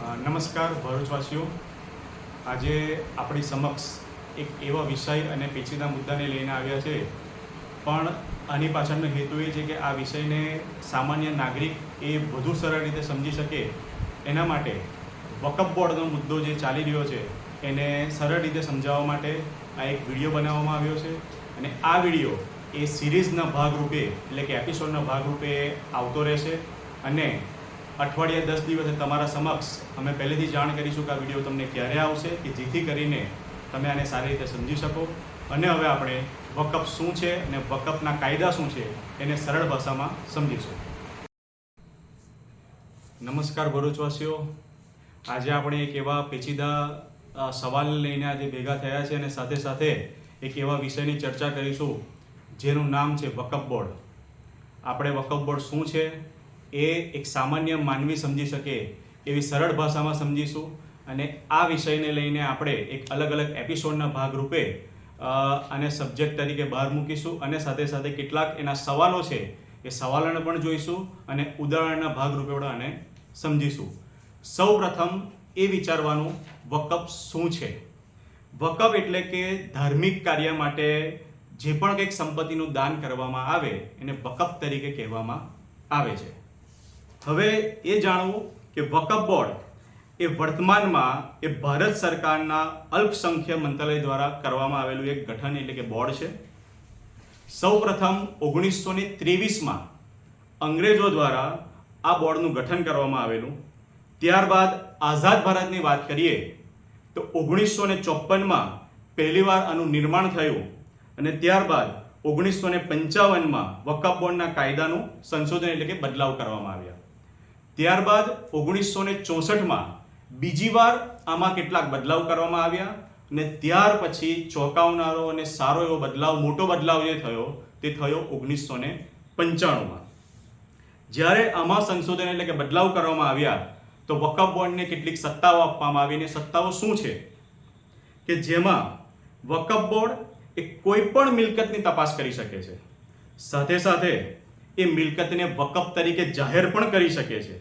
નમસ્કાર ભરૂચવાસીઓ, આજે આપણી સમક્ષ એક એવા વિષય અને પેચીદા મુદ્દાને લઈને આવ્યા છે, પણ આની પાછળનો હેતુ એ છે કે આ વિષયને સામાન્ય નાગરિક એ વધુ સરળ રીતે સમજી શકે એના માટે વકફ બોર્ડનો મુદ્દો જે ચાલી રહ્યો છે એને સરળ રીતે સમજાવવા માટે આ એક વિડીયો બનાવવામાં આવ્યો છે. અને આ વિડીયો એ સિરીઝના ભાગરૂપે એટલે કે એપિસોડના ભાગરૂપે આવતો રહેશે અને અઠવાડિયા 10 દિવસે તમારા સમક્ષ અમે પહેલેથી જાણ કરીશું કે આ વિડીયો તમને ક્યારે આવશે, કે જેથી કરીને તમે આને સારી રીતે સમજી શકો. અને હવે આપણે વકફ શું છે અને વકફના કાયદા શું છે એને સરળ ભાષામાં સમજીશું. નમસ્કાર ભરૂચવાસીઓ, આજે આપણે એક એવા પેચીદા સવાલ લઈને આજે ભેગા થયા છે અને સાથે સાથે એક એવા વિષયની ચર્ચા કરીશું જેનું નામ છે વકફ બોર્ડ. આપણે વકફ બોર્ડ શું છે એ એક સામાન્ય માનવી સમજી શકે એવી સરળ ભાષામાં સમજીશું અને આ વિષયને લઈને આપણે એક અલગ અલગ એપિસોડના ભાગરૂપે આને સબ્જેક્ટ તરીકે બહાર મૂકીશું અને સાથે સાથે કેટલાક એના સવાલો છે એ સવાલોને પણ જોઈશું અને ઉદાહરણના ભાગરૂપે પણ આને સમજીશું. સૌ પ્રથમ એ વિચારવાનું વકફ શું છે. વકફ એટલે કે ધાર્મિક કાર્ય માટે જે પણ કંઈક સંપત્તિનું દાન કરવામાં આવે એને વકફ તરીકે કહેવામાં આવે છે. હવે એ જાણવું કે વકફ બોર્ડ એ વર્તમાનમાં એ ભારત સરકારના અલ્પસંખ્યક મંત્રાલય દ્વારા કરવામાં આવેલું એક ગઠન એટલે કે બોર્ડ છે. સૌ પ્રથમ 1923માં અંગ્રેજો દ્વારા આ બોર્ડનું ગઠન કરવામાં આવેલું. ત્યારબાદ આઝાદ ભારતની વાત કરીએ તો 1954માં પહેલીવાર આનું નિર્માણ થયું અને ત્યારબાદ 1955માં વકફ બોર્ડના કાયદાનું સંશોધન એટલે કે બદલાવ કરવામાં આવ્યા. ત્યારબાદ 1964માં બીજી વાર આમાં કેટલાક બદલાવ કરવામાં આવ્યા અને ત્યાર પછી ચોંકાવનારો અને સારો એવો બદલાવ, મોટો બદલાવ જે થયો તે થયો 1995માં. જ્યારે આમાં સંશોધન એટલે કે બદલાવ કરવામાં આવ્યા તો વકફ બોર્ડને કેટલીક સત્તાઓ આપવામાં આવી. અને સત્તાઓ શું છે કે જેમાં વકફ બોર્ડ એ કોઈ પણ મિલકતની તપાસ કરી શકે છે, સાથે સાથે એ મિલકતને વકફ તરીકે જાહેર પણ કરી શકે છે.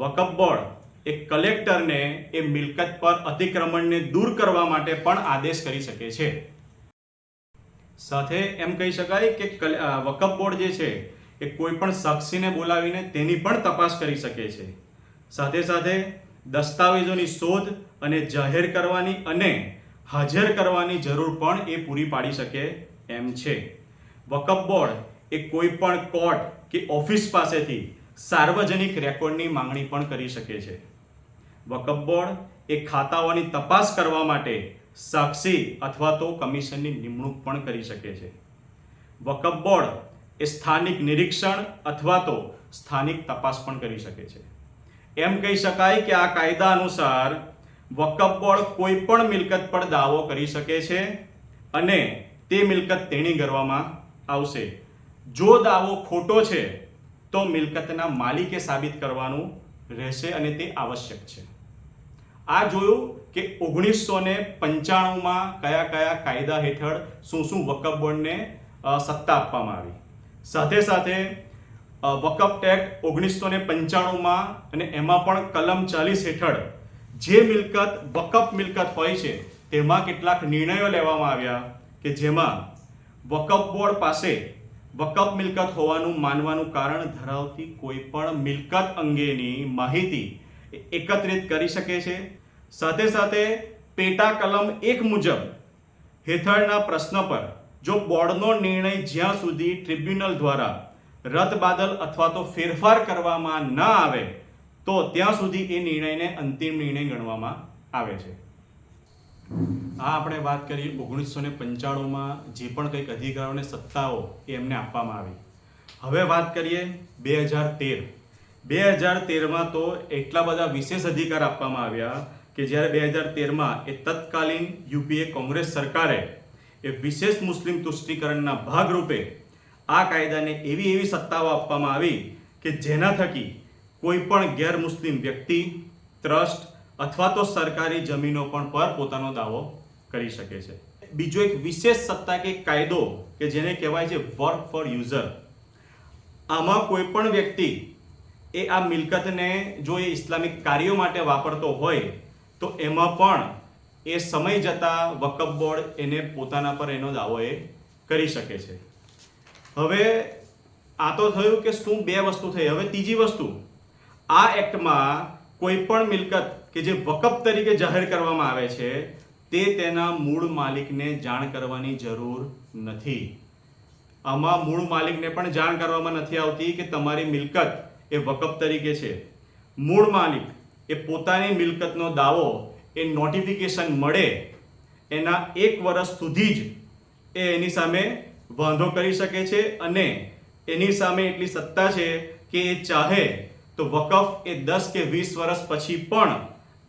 વકફ બોર્ડ એ કલેક્ટરને એ મિલકત પર અતિક્રમણને દૂર કરવા માટે પણ આદેશ કરી શકે છે. સાથે એમ કહી શકાય કે વકફ બોર્ડ જે છે એ કોઈ પણ શખ્સને બોલાવીને તેની પણ તપાસ કરી શકે છે. સાથે સાથે દસ્તાવેજોની શોધ અને જાહેર કરવાની અને હાજર કરવાની જરૂર પણ એ પૂરી પાડી શકે એમ છે. વકફ બોર્ડ એ કોઈ પણ કોર્ટ કે ઓફિસ પાસેથી સાર્વજનિક રેકોર્ડની માંગણી પણ કરી શકે છે. વકફ બોર્ડ એ ખાતાઓની તપાસ કરવા માટે સાક્ષી અથવા તો કમિશનની નિમણૂક પણ કરી શકે છે. વકફ બોર્ડ એ સ્થાનિક નિરીક્ષણ અથવા તો સ્થાનિક તપાસ પણ કરી શકે છે. એમ કહી શકાય કે આ કાયદા અનુસાર વકફ બોર્ડ કોઈ પણ મિલકત પર દાવો કરી શકે છે અને તે મિલકત તેણી કરવામાં આવશે. જો દાવો ખોટો છે તો મિલકતના માલિકે સાબિત કરવાનું રહેશે અને તે આવશ્યક છે. આ જોયું કે 1995માં કયા કયા કાયદા હેઠળ શું શું વકફ બોર્ડને સત્તા આપવામાં આવી. સાથે સાથે વકફ એક્ટ 1995માં અને એમાં પણ કલમ 40 હેઠળ જે મિલકત વકફ મિલકત હોય છે તેમાં કેટલાક નિર્ણયો લેવામાં આવ્યા કે જેમાં વકફ બોર્ડ પાસે વકફ મિલકત હોવાનું માનવાનું કારણ ધરાવતી કોઈ પણ મિલકત અંગેની માહિતી એકત્રિત કરી શકે છે. સાથે સાથે પેટા કલમ 1 મુજબ હેઠળના પ્રશ્ન પર જો બોર્ડનો નિર્ણય જ્યાં સુધી ટ્રિબ્યુનલ દ્વારા રદબાદલ અથવા તો ફેરફાર કરવામાં ન આવે તો ત્યાં સુધી એ નિર્ણયને અંતિમ નિર્ણય ગણવામાં આવે છે. આ આપણે વાત કરીએ 1995માં જે પણ કંઈક અધિકારોને સત્તાઓ એમને આપવામાં આવી. હવે વાત કરીએ 2013. 2013માં તો એટલા બધા વિશેષ અધિકાર આપવામાં આવ્યા કે જ્યારે 2013માં એ તત્કાલીન યુપીએ કોંગ્રેસ સરકારે એ વિશેષ મુસ્લિમ તુષ્ટિકરણના ભાગરૂપે આ કાયદાને એવી સત્તાઓ આપવામાં આવી કે જેના થકી કોઈ પણ ગેર મુસ્લિમ વ્યક્તિ, ટ્રસ્ટ અથવા તો સરકારી જમીનો પણ પર પોતાનો દાવો કરી શકે છે. બીજો એક વિશેષ સત્તા કે કાયદો કે જેને કહેવાય છે વર્ક ફોર યુઝર. આમાં કોઈ પણ વ્યક્તિ એ આ મિલકતને જો એ ઇસ્લામિક કાર્યો માટે વાપરતો હોય તો એમાં પણ એ સમય જતાં વકફ બોર્ડ એને પોતાના પર એનો દાવો એ કરી શકે છે. હવે આ તો થયું કે શું બે વસ્તુ થઈ. હવે ત્રીજી વસ્તુ, આ એક્ટમાં કોઈ પણ મિલકત કે જે વકફ તરીકે જાહેર કરવામાં આવે છે તે તેના મૂળ માલિકને જાણ કરવાની જરૂર નથી. આમાં મૂળ માલિકને પણ જાણ કરવામાં નથી આવતી કે તમારી મિલકત એ વકફ તરીકે છે. મૂળ માલિક એ પોતાની મિલકતનો દાવો એ નોટિફિકેશન મળે એના 1 વર્ષ સુધી જ એ એની સામે વાંધો કરી શકે છે અને એની સામે એટલી સત્તા છે કે એ ચાહે તો વકફ એ 10 કે 20 વર્ષ પછી પણ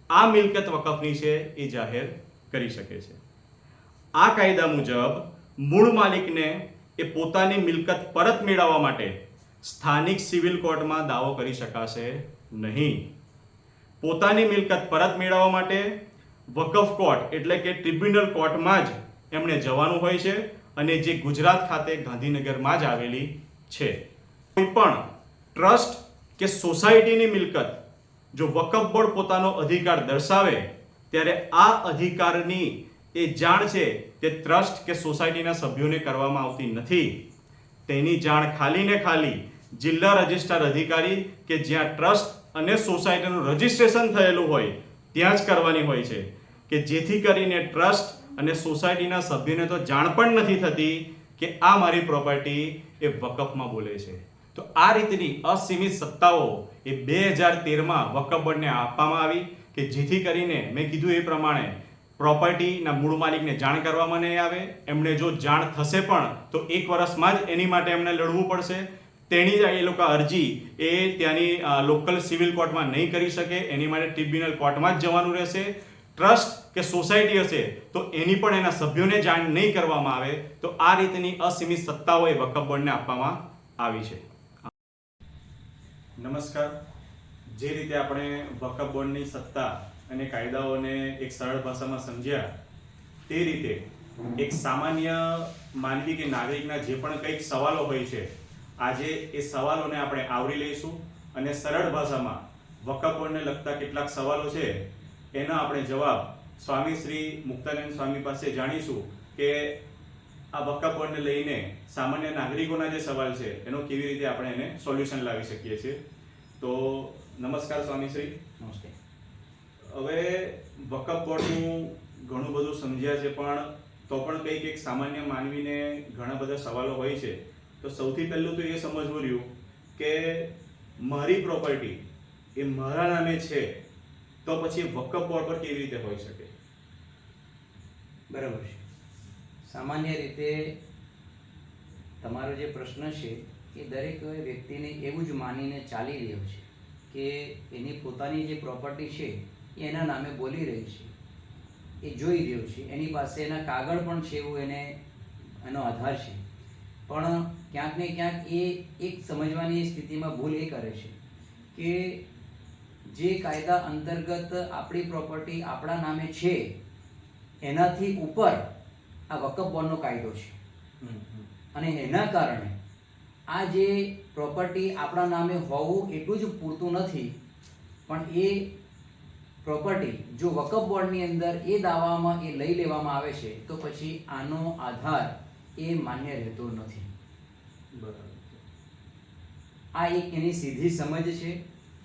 આ મિલકત વકફની છે એ જાહેર કરી શકે છે. આ કાયદા મુજબ મૂળ માલિકને એ પોતાની મિલકત પરત મેળવવા માટે સ્થાનિક સિવિલ કોર્ટમાં દાવો કરી શકાશે નહીં. પોતાની મિલકત પરત મેળવવા માટે વકફ કોર્ટ એટલે કે ટ્રિબ્યુનલ કોર્ટમાં જ એમણે જવાનું હોય છે અને જે ગુજરાત ખાતે ગાંધીનગરમાં જ આવેલી છે. કોઈ પણ ટ્રસ્ટ કે સોસાયટીની મિલકત જો વકફ બોર્ડ પોતાનો અધિકાર દર્શાવે ત્યારે આ અધિકારની એ જાણ છે તે ટ્રસ્ટ કે સોસાયટીના સભ્યોને કરવામાં આવતી નથી. તેની જાણ ખાલી ને ખાલી જિલ્લા રજિસ્ટ્રાર અધિકારી કે જ્યાં ટ્રસ્ટ અને સોસાયટીનું રજિસ્ટ્રેશન થયેલું હોય ત્યાં જ કરવાની હોય છે કે જેથી કરીને ટ્રસ્ટ અને સોસાયટીના સભ્યોને તો જાણ પણ નથી થતી કે આ મારી પ્રોપર્ટી એ વકફમાં બોલે છે. તો આ રીતની અસીમિત સત્તાઓ એ 2013માં વકફ બોર્ડને આપવામાં આવી કે જેથી કરીને મેં કીધું એ પ્રમાણે પ્રોપર્ટીના મૂળ માલિકને જાણ કરવામાં નહીં આવે. એમને જો જાણ થશે પણ તો 1 વર્ષમાં જ એની માટે એમને લડવું પડશે. તેની જ એ લોકો અરજી એ ત્યાંની લોકલ સિવિલ કોર્ટમાં નહીં કરી શકે, એની માટે ટ્રિબ્યુનલ કોર્ટમાં જ જવાનું રહેશે. ટ્રસ્ટ કે સોસાયટી હશે તો એની પણ એના સભ્યોને જાણ નહીં કરવામાં આવે. તો આ રીતની અસીમિત સત્તાઓ એ વકફ બોર્ડને આપવામાં આવી છે. નમસ્કાર. જે રીતે આપણે વકફ બોર્ડની સત્તા અને કાયદાઓને એક સરળ ભાષામાં સમજ્યા તે રીતે એક સામાન્ય માનવી કે નાગરિકના જે પણ કંઈક સવાલો હોય છે આજે એ સવાલોને આપણે આવરી લઈશું અને સરળ ભાષામાં વકફ બોર્ડને લગતા કેટલાક સવાલો છે એના આપણે જવાબ સ્વામી શ્રી મુક્તાનંદ સ્વામી પાસે જાણીશું કે આ વકફ બોર્ડને લઈને સામાન્ય નાગરિકોના જે સવાલ છે એનો કેવી રીતે આપણે એને સોલ્યુશન લાવી શકીએ છીએ. તો નમસ્કાર સ્વામીશ્રી. નમસ્તે. હવે વકફ બોર્ડનું ઘણું બધું સમજ્યા છે પણ તો પણ કંઈક એક સામાન્ય માનવીને ઘણા બધા સવાલો હોય છે. તો સૌથી પહેલું તો એ સમજવું રહ્યું કે મારી પ્રોપર્ટી એ મારા નામે છે તો પછી વકફ બોર્ડ પર કેવી રીતે હોઈ શકે? બરાબર છે. સામાન્ય રીતે તમારો જે પ્રશ્ન છે એ દરેક વ્યક્તિને એવું જ માનીને ચાલી રહ્યો છે કે એની પોતાની જે પ્રોપર્ટી છે એ એના નામે બોલી રહી છે, એ જોઈ રહ્યો છે, એની પાસે એના કાગળ પણ છે એવું એનો આધાર છે. પણ ક્યાંક ને ક્યાંક એ એક સમજવાની સ્થિતિમાં ભૂલ એ કરે છે કે જે કાયદા અંતર્ગત આપણી પ્રોપર્ટી આપણા નામે છે એનાથી ઉપર આ વકફ બોર્ડનો કાયદો છે અને એના કારણે આ જે પ્રોપર્ટી આપણા નામે હોવું એટલું જ પૂરતું નથી, પણ એ પ્રોપર્ટી જો વકફ બોર્ડની અંદર એ દાવામાં એ લઈ લેવામાં આવે છે તો પછી આનો આધાર એ માન્ય રહેતો નથી. આ એક એની સીધી સમજ છે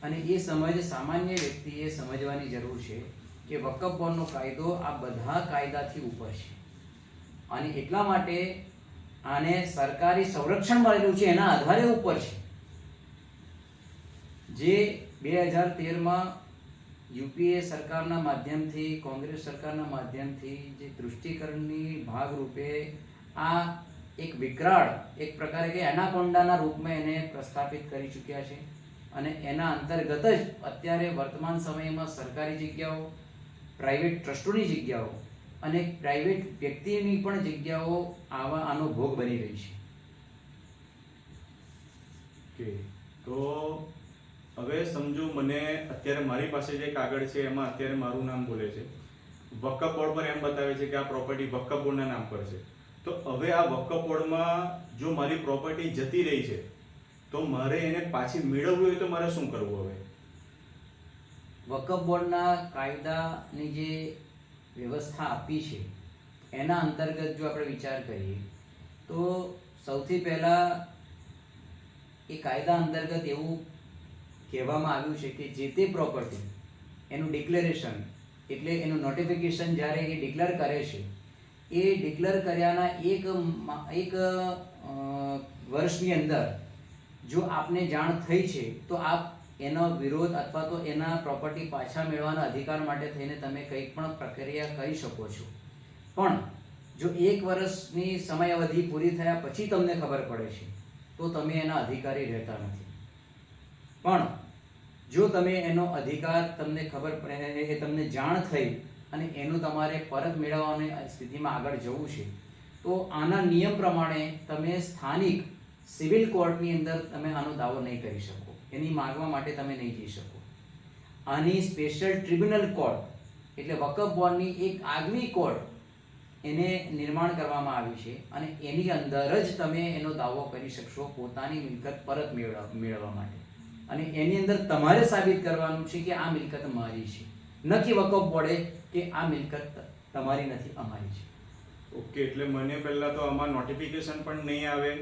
અને એ સમજ સામાન્ય વ્યક્તિએ સમજવાની જરૂર છે કે વકફ બોર્ડનો કાયદો આ બધા કાયદાથી ઉપર છે અને એટલા માટે આને સરકારી સંરક્ષણ મળેલું છે એના આધારે ઉપર છે. જે 2013માં યુપીએ સરકારના માધ્યમથી, કોંગ્રેસ સરકારના માધ્યમથી જે તૃષ્ટિકરણની ભાગરૂપે આ એક વિકરાળ, એક પ્રકારે કે એનાકોન્ડાના રૂપમાં એને પ્રસ્થાપિત કરી ચૂક્યા છે અને એના અંતર્ગત જ અત્યારે વર્તમાન સમયમાં સરકારી જગ્યાઓ, પ્રાઇવેટ ટ્રસ્ટોની જગ્યાઓ અને પ્રાઇવેટ વ્યક્તિની પણ જગ્યાઓ આનો ભોગ બની રહી છે. તો હવે સમજો મને અત્યારે મારી પાસે જે કાગળ છે એમાં અત્યારે મારું નામ બોલે છે, વકફ બોર્ડ પર એમ બતાવે છે કે આ પ્રોપર્ટી વકફ બોર્ડના નામ પર છે. તો હવે આ વકફ બોર્ડમાં જો મારી પ્રોપર્ટી જતી રહી છે તો મારે એને પાછી મેળવવી હોય તો મારે શું કરવું હવે? વકફ બોર્ડના કાયદાની જે વ્યવસ્થા આપી છે એના અંતર્ગત જો આપણે વિચાર કરીએ તો સૌથી પહેલાં એ કાયદા અંતર્ગત એવું કહેવામાં આવ્યું છે કે જે તે પ્રોપર્ટી એનું ડિક્લેરેશન એટલે એનું નોટિફિકેશન જ્યારે એ ડિક્લેર કરે છે એ ડિક્લેર કર્યાના એક વર્ષની અંદર જો આપને જાણ થઈ છે તો આપ એનો વિરોધ અથવા તો એના પ્રોપર્ટી પાછા મેળવવાના અધિકાર માટે થઈને તમે કંઈ પણ પ્રક્રિયા કરી શકો છો. પણ જો 1 વર્ષની સમયાવધિ પૂરી થયા પછી તમને ખબર પડે છે તો તમે એના અધિકારી રહેતા નથી. પણ જો તમે એનો અધિકાર તમને ખબર પડે એ તમને જાણ થઈ અને એનું તમારે પરત મેળવવાની સ્થિતિમાં આગળ જવું છે તો આના નિયમ પ્રમાણે તમે સ્થાનિક સિવિલ કોર્ટની અંદર તમે આનો દાવો નહીં કરી શકો, એની માગવા માટે તમે નહીં જઈ શકો. આની સ્પેશિયલ ટ્રિબ્યુનલ કોર્ટ એટલે વકફ બોર્ડની એક આગવી કોર્ટ એને નિર્માણ કરવામાં આવી છે અને એની અંદર જ તમે એનો દાવો કરી શકશો પોતાની મિલકત પરત મેળવવા માટે. અને એની અંદર તમારે સાબિત કરવાનું છે કે આ મિલકત મારી છે, ન કે વકફ બોર્ડે કે આ મિલકત તમારી નથી અમારી છે. ઓકે, એટલે મને પહેલા તો આમાં નોટિફિકેશન પણ નહીં આવે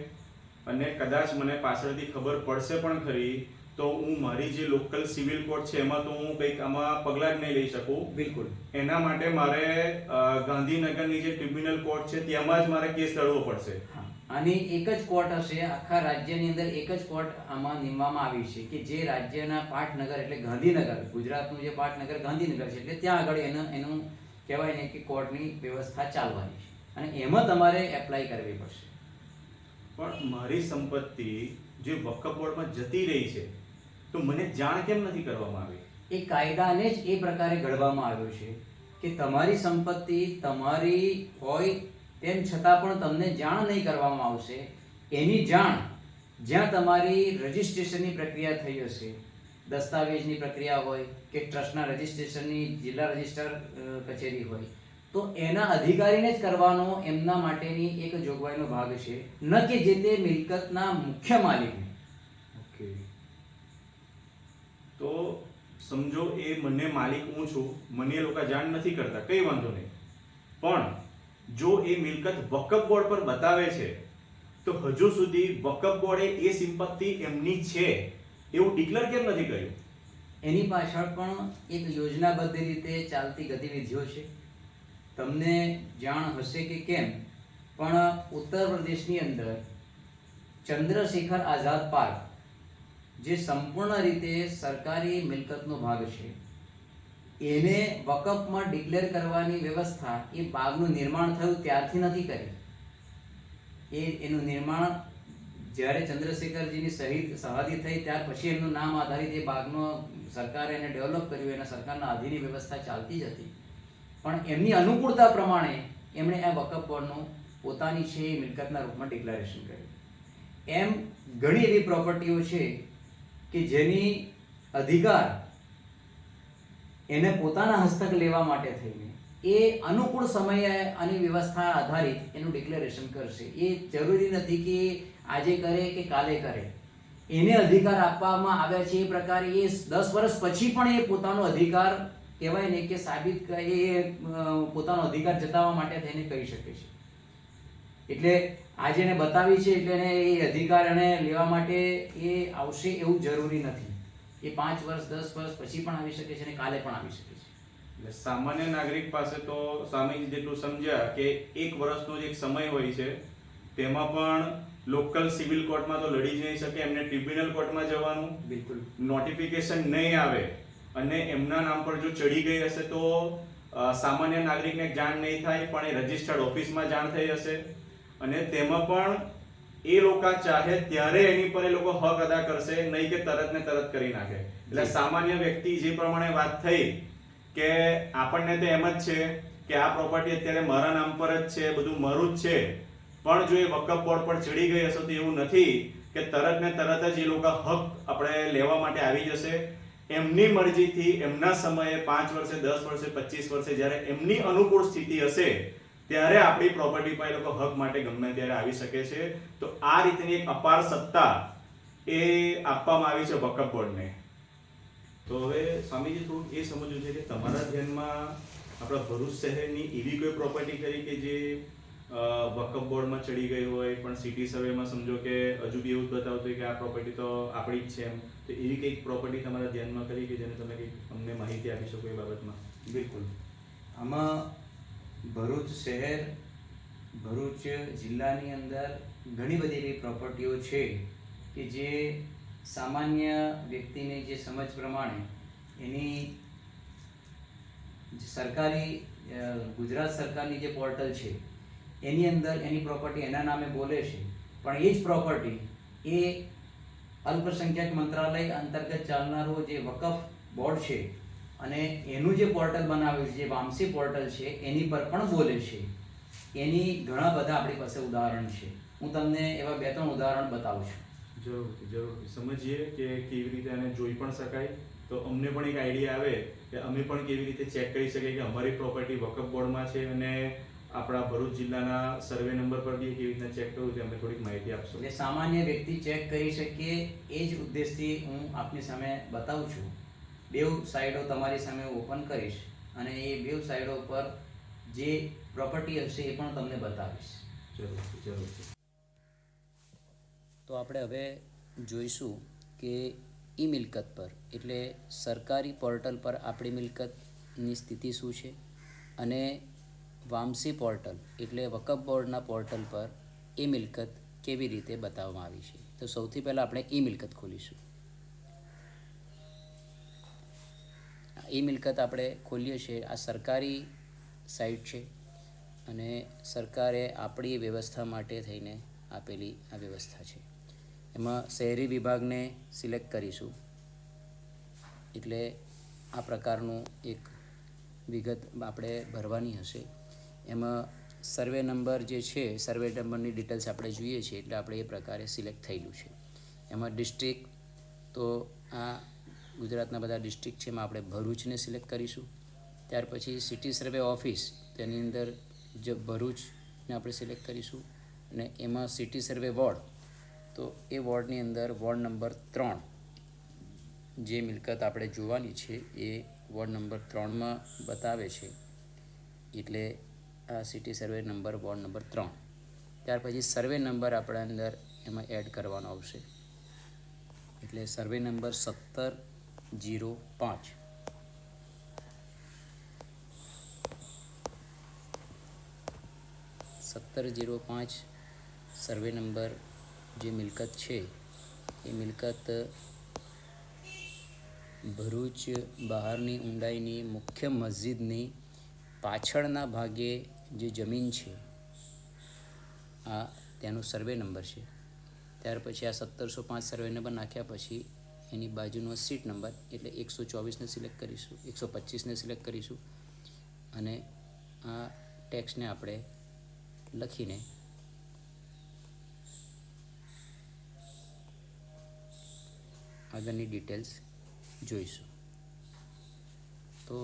અને કદાચ મને પાછળથી ખબર પડશે પણ ખરી તો હું મારી જે લોકલ સિવિલ કોર્ટ છે એમાં તો હું કંઈક આમાં પગલાં જ નહીં લઈ શકું. બિલકુલ. એના માટે મારે ગાંધીનગરની જે ટ્રિબ્યુનલ કોર્ટ છે ત્યાંમાં જ મારે કેસ લડવો પડશે. આની એક જ કોર્ટ હશે આખા રાજ્યની અંદર, એક જ કોર્ટ આમાં નિમવામાં આવી છે કે જે રાજ્યના પાટનગર એટલે ગાંધીનગર, ગુજરાતનું જે પાટનગર ગાંધીનગર છે એટલે ત્યાં આગળ એનું કહેવાય ને કે કોર્ટની વ્યવસ્થા ચાલવાની છે અને એમાં તમારે એપ્લાય કરવી પડશે. પણ મારી સંપત્તિ જે વકફ બોર્ડમાં જતી રહી છે તો મને જાણ કેમ નથી કરવામાં આવી? એ કાયદાને જ એ પ્રકારે ઘડવામાં આવ્યો છે કે તમારી સંપત્તિ તમારી હોય તેમ છતાં પણ તમને જાણ નહીં કરવામાં આવશે. એની જાણ જ્યાં તમારી રજિસ્ટ્રેશનની પ્રક્રિયા થઈ હશે, દસ્તાવેજની પ્રક્રિયા હોય કે ટ્રસ્ટના રજિસ્ટ્રેશનની જિલ્લા રજિસ્ટ્રાર કચેરી હોય તો એના અધિકારીને જ કરવાનો એમના માટેની એક જોગવાઈનો ભાગ છે, ન કે જે તે મિલકતના મુખ્ય માલિકને. ઓકે, તો સમજો એ મને માલિક હું છું, મને એ લોકો જાણ નથી કરતા, કઈ વાંધો નહીં. પણ જો એ મિલકત વકફ બોર્ડ પર બતાવે છે તો હજુ સુધી વકફ બોર્ડે એ સંપત્તિ એમની છે એવું ડિક્લેર કેમ નથી કર્યું? એની પાછળ પણ એક યોજનાબદ્ધ રીતે ચાલતી ગતિવિધિઓ છે. તમને જાણ હશે કે કેમ પણ ઉત્તર પ્રદેશની અંદર ચંદ્રશેખર આઝાદ પાર્ક જે સંપૂર્ણ રીતે સરકારી મિલકતનો ભાગ છે એને વકફમાં ડિક્લેર કરવાની વ્યવસ્થા એ બાગનું નિર્માણ થયું ત્યારથી નથી કરી. એનું નિર્માણ જ્યારે ચંદ્રશેખરજીની શહાદી થઈ ત્યાર પછી એમનું નામ આધારિત એ બાગનો સરકારે એને ડેવલપ કર્યું, એના સરકારના અધીનની વ્યવસ્થા ચાલતી જ હતી. પણ એમની અનુકૂળતા પ્રમાણે એમણે આ વકફ બોર્ડનું પોતાની છે એ મિલકતના રૂપમાં ડિક્લેરેશન કર્યું. એમ ઘણી એવી પ્રોપર્ટીઓ છે કે જેની અધિકાર એને પોતાના હસ્તક લેવા માટે થઈને એ અનુકૂળ સમયે આની વ્યવસ્થા આધારિત એનું ડિક્લેરેશન કરશે. એ જરૂરી નથી કે આજે કરે કે કાલે કરે. એને અધિકાર આપવામાં આવ્યા છે એ પ્રકારે એ 10 વર્ષ પછી પણ એ પોતાનો અધિકાર કહેવાય ને કે સાબિત એ પોતાનો અધિકાર જતાવવા માટે થઈને કહી શકે છે. એટલે આજે એને બતાવી છે એટલે એને એ અધિકાર એને લેવા માટે એ આવશે એવું જરૂરી નથી. એ 5 વર્ષ 10 વર્ષ પછી પણ આવી શકે છે અને કાલે પણ આવી શકે છે. એટલે સામાન્ય નાગરિક પાસે તો સ્વામીજી જેટલું સમજ્યા કે 1 વર્ષનો જે એક સમય હોય છે તેમાં પણ લોકલ સિવિલ કોર્ટમાં તો લડી જ નહીં શકે, એમને ટ્રિબ્યુનલ કોર્ટમાં જવાનું. બિલકુલ. નોટિફિકેશન નહીં આવે અને એમના નામ પર જો ચડી ગઈ હશે તો સામાન્ય નાગરિકને જાણ નહીં થાય પણ એ રજિસ્ટર્ડ ઓફિસમાં જાણ થઈ હશે અને તેમાં પણ એ લોકો ચાહે ત્યારે એની પર એ લોકો હક અદા કરશે, નહીં કે તરત ને તરત કરી નાખે. એટલે સામાન્ય વ્યક્તિ જે પ્રમાણે વાત થઈ કે આપણને તો એમ જ છે કે આ પ્રોપર્ટી અત્યારે મારા નામ પર જ છે, બધું મારું જ છે, પણ જો એ વકફ બોર્ડ પર ચડી ગઈ હશે તો એવું નથી કે તરત ને તરત જ એ લોકો હક આપણે લેવા માટે આવી જશે. એમની મરજીથી એમના સમયે 5 વર્ષે 10 વર્ષે 25 વર્ષે જ્યારે એમની અનુકૂળ સ્થિતિ હશે ત્યારે આપણી પ્રોપર્ટી પર એ લોકો હક માટે ગમે ત્યારે આવી શકે છે. તો આ રીતની એક અપાર સત્તા એ આપવામાં આવી છે વકફ બોર્ડને. તો હવે સ્વામીજી થોડુંક એ સમજવું છે કે તમારા ધ્યાનમાં આપણા ભરૂચ શહેરની એવી કોઈ પ્રોપર્ટી ખરી કે જે વકફ બોર્ડમાં ચડી ગઈ હોય પણ સિટી સર્વેમાં સમજો કે હજુ બી એવું જ બતાવતું હોય કે આ પ્રોપર્ટી તો આપણી જ છે એમ, તો એવી કંઈક પ્રોપર્ટી તમારા ધ્યાનમાં ખરી કે જેને તમે કંઈક અમને માહિતી આપી શકો એ બાબતમાં? બિલકુલ. આમાં ભરૂચ શહેર, ભરૂચ જિલ્લાની અંદર ઘણી બધી એવી પ્રોપર્ટીઓ છે કે જે સામાન્ય વ્યક્તિની જે સમજ પ્રમાણે એની જે સરકારી ગુજરાત સરકારની જે પોર્ટલ છે એની અંદર એની પ્રોપર્ટી એના નામે બોલે છે, પણ એ જ પ્રોપર્ટી એ અલ્પસંખ્યક મંત્રાલય અંતર્ગત ચાલનારો જે વકફ બોર્ડ છે અને એનું જે પોર્ટલ બનાવ્યું છે, જે વામસી પોર્ટલ છે, એની પર પણ બોલે છે. એની ઘણા બધા આપણી પાસે ઉદાહરણ છે. હું તમને એવા 2-3 ઉદાહરણ બતાવું છું. જરૂરથી સમજીએ કે કેવી રીતે આને જોઈ પણ શકાય, તો અમને પણ એક આઈડિયા આવે કે અમે પણ કેવી રીતે ચેક કરી શકીએ કે અમારી પ્રોપર્ટી વકફ બોર્ડમાં છે અને આપણા ભરૂચ જિલ્લાના સર્વે નંબર પર બી કેવી રીતના ચેક કરવું તે અમને થોડીક માહિતી આપશો. એટલે સામાન્ય વ્યક્તિ ચેક કરી શકીએ એ જ ઉદ્દેશથી હું આપની સામે બતાવું છું. બેઉ સાઈડો તમારી સામે ઓપન કરીશ અને એ બેઉ સાઈડો પર જે પ્રોપર્ટી હશે એ પણ તમને બતાવીશ. જરૂરથી. તો આપણે હવે જોઈશું કે ઈ મિલકત પર એટલે સરકારી પોર્ટલ પર આપણી મિલકતની સ્થિતિ શું છે અને વામસી પોર્ટલ એટલે વકફ બોર્ડના પોર્ટલ પર એ મિલકત કેવી રીતે બતાવવામાં આવી છે. તો સૌથી પહેલાં આપણે ઈ મિલકત ખોલીશું. ઈ મિલકત આપણે ખોલીએ છીએ. આ સરકારી સાઇટ છે અને સરકારે આપણી વ્યવસ્થા માટે થઈને આપેલી આ વ્યવસ્થા છે. એમાં શહેરી વિભાગને સિલેક્ટ કરીશું એટલે આ પ્રકારનું એક વિગત આપણે ભરવાની હશે. એમાં સર્વે નંબર જે છે, સર્વે નંબરની ડિટેલ્સ આપણે જોઈએ છીએ એટલે આપણે એ પ્રકારે સિલેક્ટ થયેલું છે. એમાં ડિસ્ટ્રિક્ટ, તો આ ગુજરાતના બધા ડિસ્ટ્રિક્ટ છે, એમાં આપણે ભરૂચને સિલેક્ટ કરીશું. ત્યાર પછી સિટી સર્વે ઓફિસ, તેની અંદર જે ભરૂચને આપણે સિલેક્ટ કરીશું અને એમાં સિટી સર્વે વોર્ડ, તો એ વોર્ડની અંદર વોર્ડ નંબર 3 જે મિલકત આપણે જોવાની છે એ વોર્ડ નંબર 3માં બતાવે છે એટલે આ city survey number ward number 3. ત્યાર પછી સર્વે નંબર આપણા અંદર એમાં એડ કરવાનો આવશે એટલે સર્વે નંબર 1705. સર્વે નંબર જે મિલકત છે એ મિલકત ભરૂચ બહારની ઊંડાઈની મુખ્ય મસ્જિદની પાછળના ભાગે જે જમીન છે આ તેનો સર્વે નંબર છે. ત્યાર પછી આ 1705 સર્વે નંબર નાખ્યા પછી એની બાજુનો સીટ નંબર એટલે 124ને સિલેક્ટ કરીશું, 125ને સિલેક્ટ કરીશું અને આ ટેક્સને આપણે લખીને આગળની ડિટેલ્સ જોઈશું. તો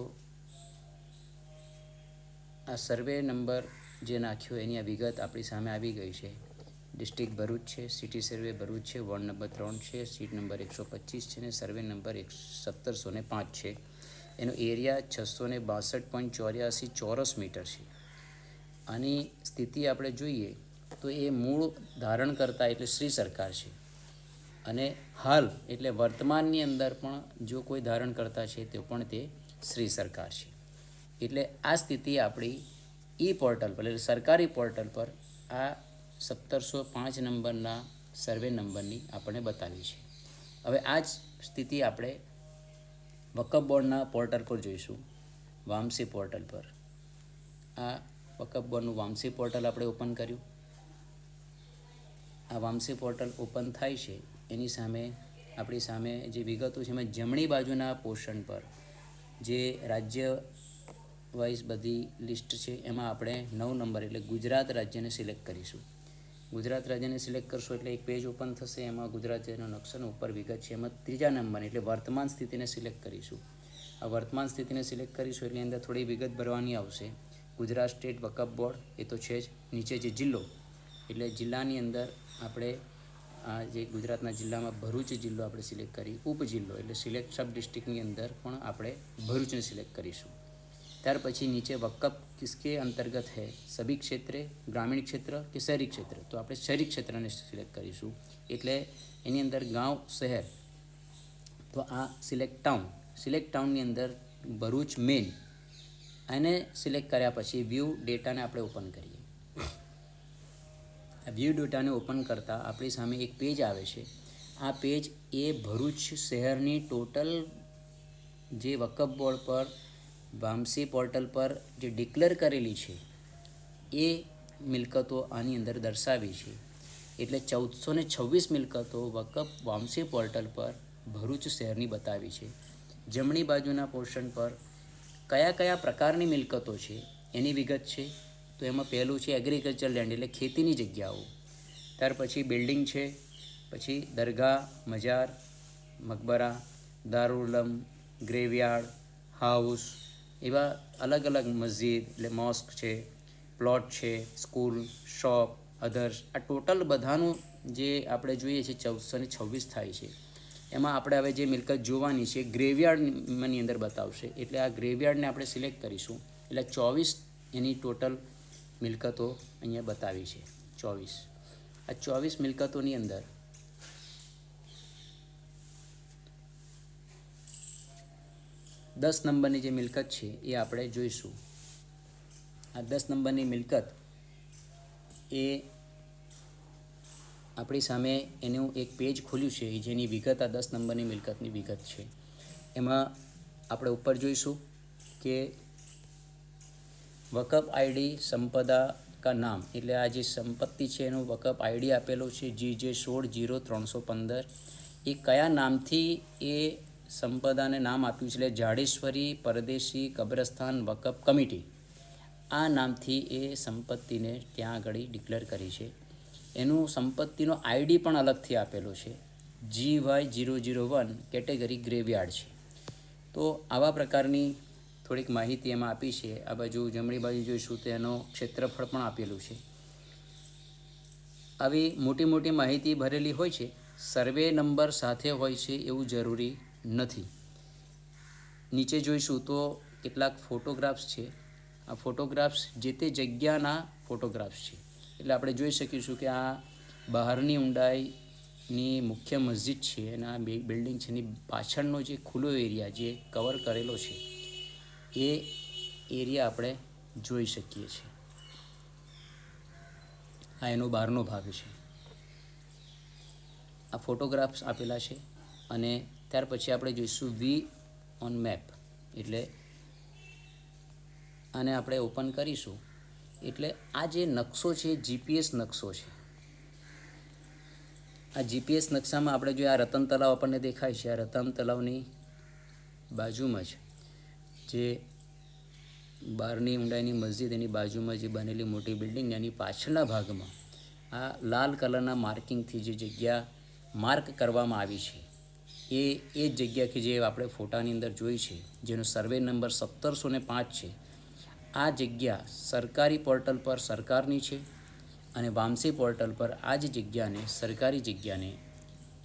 આ સર્વે નંબર જે નાખ્યો એની આ વિગત આપણી સામે આવી ગઈ છે. ડિસ્ટ્રિક્ટ ભરૂચ છે, સિટી સર્વે ભરૂચ છે, વોર્ડ નંબર 3 છે, સીટ નંબર 125 છે અને સર્વે નંબર 1705 છે. એનો એરિયા 662.84 ચોરસ મીટર છે. આની સ્થિતિ આપણે જોઈએ તો એ મૂળ ધારણકર્તા એટલે શ્રી સરકાર છે અને હાલ એટલે વર્તમાનની અંદર પણ જો કોઈ ધારણકર્તા છે તો પણ તે શ્રી સરકાર છે. એટલે આ સ્થિતિ આપણી ઈ પોર્ટલ પર એટલે સરકારી પોર્ટલ પર આ 1705 નંબરના સર્વે નંબરની આપણે બતાવી છે. હવે આ જ સ્થિતિ આપણે વકફ બોર્ડના પોર્ટલ પર જોઈશું, વામસી પોર્ટલ પર. આ વકફ બોર્ડનું વામસી પોર્ટલ આપણે ઓપન કર્યું. આ વામસી પોર્ટલ ઓપન થાય છે એની સામે આપણી સામે જે વિગતો છે એમાં જમણી બાજુના પોર્શન પર જે રાજ્ય વાઇઝ બધી લિસ્ટ છે એમાં આપણે 9 નંબર એટલે ગુજરાત રાજ્યને સિલેક્ટ કરીશું. ગુજરાત રાજ્યને સિલેક્ટ કરશો એટલે એક પેજ ઓપન થશે. એમાં ગુજરાત રાજ્યનો નકશાનો ઉપર વિગત છે. એમાં 3જા નંબર એટલે વર્તમાન સ્થિતિને સિલેક્ટ કરીશું. આ વર્તમાન સ્થિતિને સિલેક્ટ કરીશું એટલે અંદર થોડી વિગત ભરવાની આવશે. ગુજરાત સ્ટેટ વકફ બોર્ડ એ તો છે જ. નીચે જે જિલ્લો એટલે જિલ્લાની અંદર આપણે આ જે ગુજરાતના જિલ્લામાં ભરૂચ જિલ્લો આપણે સિલેક્ટ કરી, ઉપજિલ્લો એટલે સિલેક્ટ સબ ડિસ્ટ્રિક્ટની અંદર પણ આપણે ભરૂચને સિલેક્ટ કરીશું. ત્યાર પછી નીચે વકફ કિસકે અંતર્ગત है, सभी क्षेत्रे, ग्रामीण क्षेत्र કે શહેરી ક્ષેત્ર, તો આપણે શહેરી ક્ષેત્રને સિલેક્ટ કરીશું. એટલે એની અંદર ગાંવ શહેર, તો આ સિલેક્ટ ટાઉનની અંદર ભરૂચ મેન એને સિલેક્ટ કર્યા પછી વ્યૂ ડેટાને આપણે ઓપન કરીએ. આ વ્યૂ ડેટાને ઓપન કરતાં આપણી સામે એક પેજ આવે છે. આ પેજ એ ભરૂચ શહેરની ટોટલ જે વકફ બોર્ડ પર વામસી પોર્ટલ પર જે ડિક્લેર કરેલી છે એ મિલકતો આની અંદર દર્શાવી છે. એટલે 1426 મિલકતો વકફ વામસી પોર્ટલ પર ભરૂચ શહેરની બતાવી છે. જમણી બાજુના પોર્શન પર કયા કયા પ્રકારની મિલકતો છે એની વિગત છે. તો એમાં પહેલું છે એગ્રીકલ્ચર લેન્ડ એટલે ખેતીની જગ્યાઓ. ત્યાર પછી બિલ્ડિંગ છે, પછી દરગાહ, મજાર, મકબરા, દારુલમ, ગ્રેવયાર્ડ, હાઉસ, એવા અલગ અલગ મસ્જિદ એટલે મોસ્ક છે, પ્લોટ છે, સ્કૂલ, શોપ, અધર્સ, આ ટોટલ બધાનું જે આપણે જોઈએ છે 1426 થાય છે. એમાં આપણે હવે જે મિલકત જોવાની છે ગ્રેવયાર્ડની અંદર બતાવશે. એટલે આ ગ્રેવયાર્ડને આપણે સિલેક્ટ કરીશું. એટલે 24 એની ટોટલ મિલકતો અહીંયા બતાવી છે. 24 આ 24 મિલકતોની અંદર દસ નંબરની જે મિલકત છે એ આપણે જોઈશું. આ 10 નંબરની મિલકત એ આપણી સામે એનું એક પેજ ખુલ્યું છે જેની વિગત આ 10 નંબરની મિલકતની વિગત છે. એમાં આપણે ઉપર જોઈશું કે વકફ આઈડી સંપદા કા નામ, એટલે આ જે સંપત્તિ છે એનો વકફ આઈડી આપેલો છે GJ 160315. એ કયા નામથી એ સંપદાને નામ આપ્યું છે એટલે જાડેશ્વરી પરદેશી કબ્રસ્તાન વકફ કમિટી, આ નામથી એ સંપત્તિને ત્યાં આગળ ડિક્લેર કરી છે. એનું સંપત્તિનો આઈડી પણ અલગથી આપેલો છે, GY001 કેટેગરી ગ્રેવયાર્ડ છે. તો આવા પ્રકારની થોડીક માહિતી એમાં આપી છે. આ બાજુ જમણી બાજુ જોઈશું તો એનો ક્ષેત્રફળ પણ આપેલું છે. આવી મોટી મોટી માહિતી ભરેલી હોય છે. સર્વે નંબર સાથે હોય છે એવું જરૂરી નથી. નીચે જોઈશું તો કેટલાક ફોટોગ્રાફ્સ છે. આ ફોટોગ્રાફ્સ જે તે જગ્યાના ફોટોગ્રાફ્સ છે. એટલે આપણે જોઈ શકીશું કે આ બહારની ઊંડાઈની મુખ્ય મસ્જિદ છે અને આ બિલ્ડિંગ છે એની પાછળનો જે ખુલ્લો એરિયા જે કવર કરેલો છે એ એરિયા આપણે જોઈ શકીએ છીએ. આ એનો બહારનો ભાગ છે. આ ફોટોગ્રાફ્સ આપેલા છે. અને ત્યાર પછી આપણે જોઈશું વી ઓન મેપ, એટલે આને આપણે ઓપન કરીશું. એટલે આ જે નકશો છે GPS નકશો છે. આ GPS નકશામાં આપણે જો આ રતન તલાવ આપણને દેખાય છે, આ રતન તલાવની બાજુમાં જે બહારની ઊંડાઈની મસ્જિદ એની બાજુમાં જે બનેલી મોટી બિલ્ડિંગ એની પાછળના ભાગમાં આ લાલ કલરના માર્કિંગથી જે જગ્યા માર્ક કરવામાં આવી છે એ જ જગ્યા કે જે આપણે ફોટાની અંદર જોઈ છે, જેનો સર્વે નંબર 1705 છે. આ જગ્યા સરકારી પોર્ટલ પર સરકારની છે અને વામસી પોર્ટલ પર આ જ જગ્યાને સરકારી જગ્યાને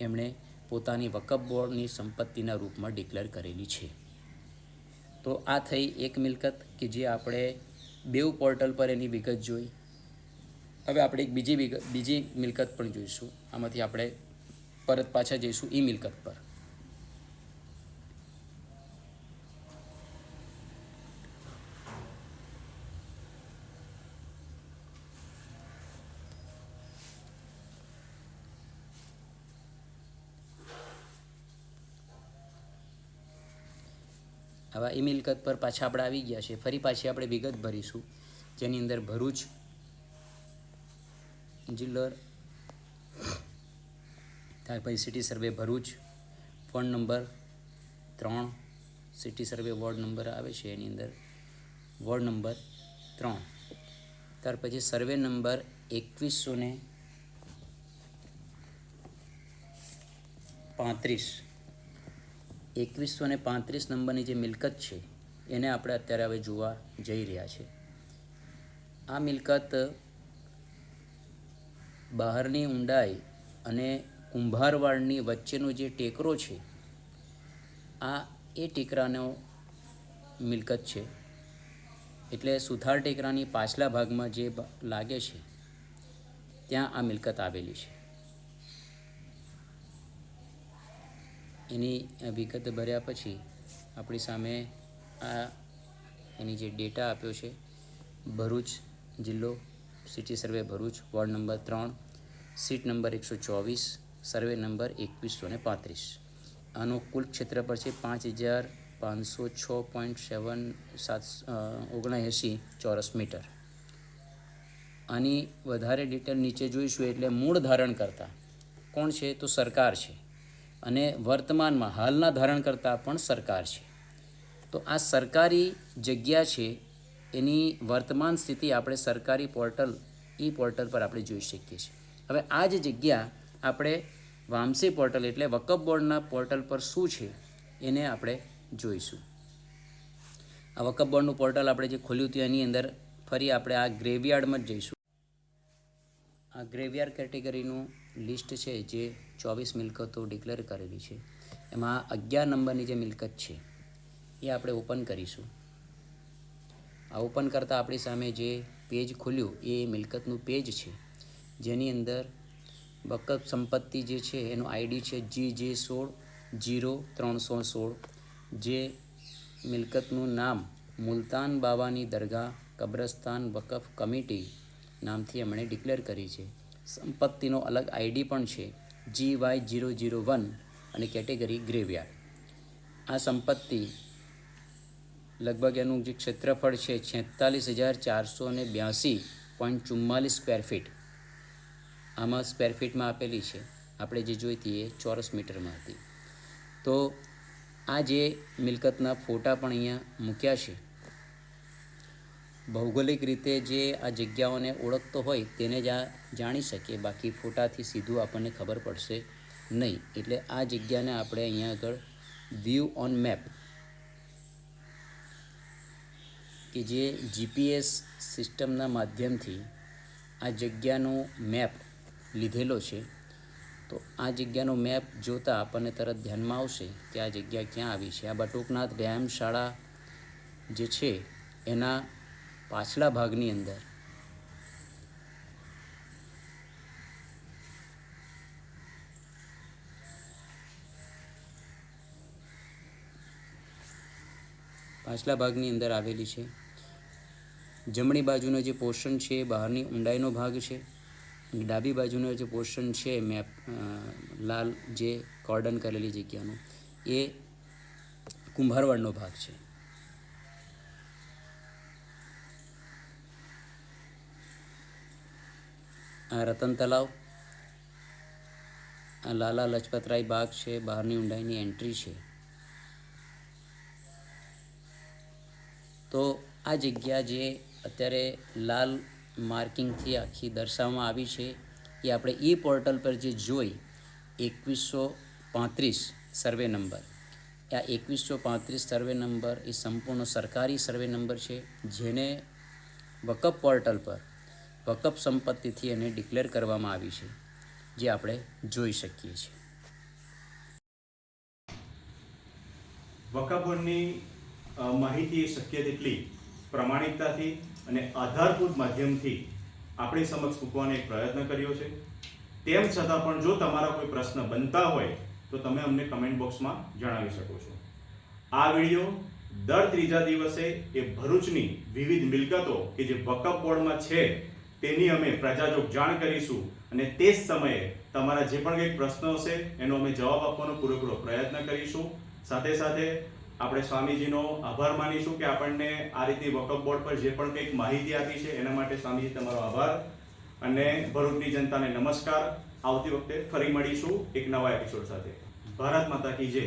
એમણે પોતાની વકફ બોર્ડની સંપત્તિના રૂપમાં ડિક્લેર કરેલી છે. તો આ થઈ એક મિલકત કે જે આપણે બેઉ પોર્ટલ પર એની વિગત જોઈ. હવે આપણે એક બીજી મિલકત પણ જોઈશું. આમાંથી આપણે પરત પાછા જઈશું એ મિલકત પર. હવે એ મિલકત પર પાછા આપણે આવી ગયા છે. ફરી પાછી આપણે વિગત ભરીશું, જેની અંદર ભરૂચ જિલ્લો, ત્યાર પછી city survey Bharuch, ward number 3, city survey ward number આવે છે એની અંદર વોર્ડ નંબર 3. ત્યાર પછી સર્વે નંબર 2135 નંબરની જે મિલકત છે એને આપણે અત્યારે હવે જોવા જઈ રહ્યા છે. આ મિલકત બહારની ઊંડાઈ અને કુંભારવાડની વચ્ચેનો જે ટેકરો છે આ એ ટેકરાનો મિલકત છે. એટલે સુથાર ટેકરાની પાછલા ભાગમાં જે લાગે છે ત્યાં આ મિલકત આવેલી છે. એની વિગત ભર્યા પછી આપણી સામે આ એની જે ડેટા આપ્યો છે, ભરૂચ જિલ્લો, city survey Bharuch, ward number 3, seat number 124, survey number 2135. આનું કુલ ક્ષેત્રફળ છે 5506.79 ચોરસ મીટર. આની વધારે ડિટેલ નીચે જોઈશું. એટલે મૂળ ધારણકર્તા કોણ છે? તો સરકાર છે, અને વર્તમાનમાં હાલના ધારણકર્તા પણ સરકાર છે. તો આ સરકારી જગ્યા છે એની વર્તમાન સ્થિતિ આપણે સરકારી પોર્ટલ પોર્ટલ પર આપણે જોઈ શકીએ છીએ. હવે આ જ જગ્યા આપણે વામસી પોર્ટલ એટલે વકફ બોર્ડના પોર્ટલ પર શું છે એને આપણે જોઈશું. આ વકફ બોર્ડનું પોર્ટલ આપણે જે ખોલ્યું હતું એની અંદર ફરી આપણે આ ગ્રેવયાર્ડમાં જ જઈશું. આ ગ્રેવયાર્ડ કેટેગરીનું લિસ્ટ છે જે 24 મિલકતો ડિક્લેર કરેલી છે. એમાં 11 નંબરની જે મિલકત છે એ આપણે ઓપન કરીશું. આ ઓપન કરતાં આપણી સામે જે પેજ ખુલ્યું એ મિલકતનું પેજ છે, જેની અંદર વકફ સંપત્તિ જે છે એનો આઈડી છે GJ160316. જે મિલકતનું નામ મુલતાન બાવાની દરગાહ કબ્રસ્તાન વકફ કમિટી નામથી એમણે ડિક્લેર કરી છે. સંપત્તિનો અલગ આઈડી પણ છે GY001 અને કેટેગરી ગ્રેવયાર્ડ. આ સંપત્તિ લગભગ એનું જે ક્ષેત્રફળ છે 46,482.44 સ્ક્વેર ફીટ. આમાં સ્ક્વેર ફીટમાં આપેલી છે, આપણે જે જોઈતી એ ચોરસ મીટરમાં હતી. તો આ જે મિલકતના ફોટા પણ અહીંયા મૂક્યા છે. ભૌગોલિક રીતે જે આ જગ્યાઓને ઓળખતો હોય તેને જ આ જાણી શકે, બાકી ફોટાથી સીધું આપણને ખબર પડશે નહીં. એટલે આ જગ્યાને આપણે અહીંયા આગળ વ્યૂ ઓન મેપ કે જે GPS સિસ્ટમના માધ્યમથી આ જગ્યાનો મેપ લીધેલો છે. તો આ જગ્યાનો મેપ જોતાં આપણને તરત ધ્યાનમાં આવશે કે આ જગ્યા ક્યાં આવી છે. આ બટુકનાથ વ્યાયામ શાળા જે છે એના પાછલા ભાગની અંદર આવેલી છે. જમણી બાજુનો જે પોર્શન છે એ બહારની ઊંડાઈનો ભાગ છે. ડાબી બાજુનો જે પોર્શન છે મેપ લાલ જે કોર્ડન કરેલી જગ્યાનો એ કુંભારવાડનો ભાગ છે. આ રતન તલાવ, આ લાલા લજપતરાય બાગ છે, બહારની ઊંડાઈની એન્ટ્રી છે. તો આ જગ્યા જે અત્યારે લાલ માર્કિંગથી આખી દર્શાવવામાં આવી છે એ આપણે પોર્ટલ પર જે જોઈ 2135 સર્વે નંબર. આ 2135 સર્વે નંબર એ સંપૂર્ણ સરકારી સર્વે નંબર છે, જેને વકફ પોર્ટલ પર વકફ સંપત્તિથી એને ડિક્લેર કરવામાં આવી છે, જે આપણે જોઈ શકીએ છીએ. વકફ બોર્ડની માહિતી શક્ય તેટલી પ્રમાણિકતાથી અને આધારભૂત માધ્યમથી આપણી સમક્ષ મૂકવાનો એક પ્રયત્ન કર્યો છે. તેમ છતાં પણ જો તમારા કોઈ પ્રશ્ન બનતા હોય તો તમે અમને કમેન્ટ બોક્સમાં જણાવી શકો છો. આ વિડીયો દર ત્રીજા દિવસે એ ભરૂચની વિવિધ મિલકતો કે જે વકફ બોર્ડમાં છે તેની અમે પ્રજાજોગ જાણ કરીશું, અને તે જ સમયે તમારા જે પણ કંઈક પ્રશ્નો હશે એનો અમે જવાબ આપવાનો પૂરેપૂરો પ્રયત્ન કરીશું. સાથે સાથે આપણે સ્વામીજીનો આભાર માનીશું કે આપણને આ રીતની વકફ બોર્ડ પર જે પણ કંઈક માહિતી આપી છે એના માટે સ્વામીજી તમારો આભાર. અને ભરૂચની જનતાને નમસ્કાર. આવતી વખતે ફરી મળીશું એક નવા એપિસોડ સાથે. ભારત માતા કી જય.